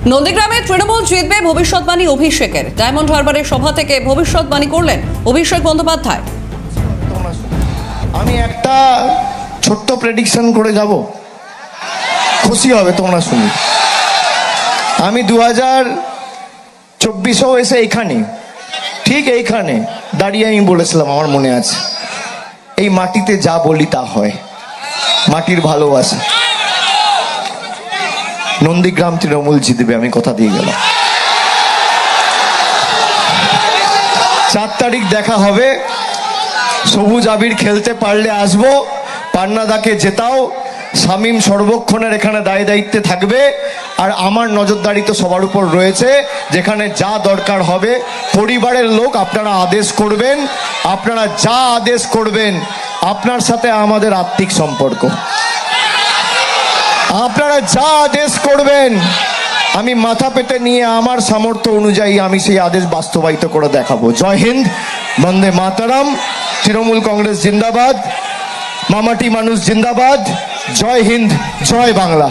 নন্দীগ্রামে তৃণমূল জিতবে ভবিষ্যৎবাণী অভিষেকের। ডায়মন্ড হারবারের সভা থেকে ভবিষ্যৎবাণী করলেন অভিষেক বন্দ্যোপাধ্যায়। আমি একটা ছোট্ট প্রেডিকশন করে যাব, খুশি হবে তোমরা শুনি। আমি 2024-এও এসে এইখানে, ঠিক এইখানে দাঁড়িয়ে আমি বলেছিলাম, আমার মনে আছে, এই মাটিতে যা বলি তা হয়, মাটির ভালোবাসা। নন্দীগ্রাম তৃণমূল জিতবে, আমি কথা দিয়ে গেলাম। 4 তারিখ দেখা হবে, সবুজ আবির খেলতে পারলে আসবো, পান্নাদাকে জেতাও, শামীম সর্বক্ষণের এখানে দায় দায়িত্বে থাকবে, আর আমার নজরদারি তো সবার উপর রয়েছে। যেখানে যা দরকার হবে পরিবারের লোক আপনারা আদেশ করবেন, আপনারা যা আদেশ করবেন, আপনার সাথে আমাদের আত্মিক সম্পর্ক, আপনারা যা আদেশ করবেন আমি মাথা পেতে নিয়ে আমার সামর্থ্য অনুযায়ী আমি সেই আদেশ বাস্তবায়িত করে দেখাবো। জয় হিন্দ, বন্দে মাতারাম, তৃণমূল কংগ্রেস জিন্দাবাদ, মামাটি মানুষ জিন্দাবাদ, জয় হিন্দ, জয় বাংলা।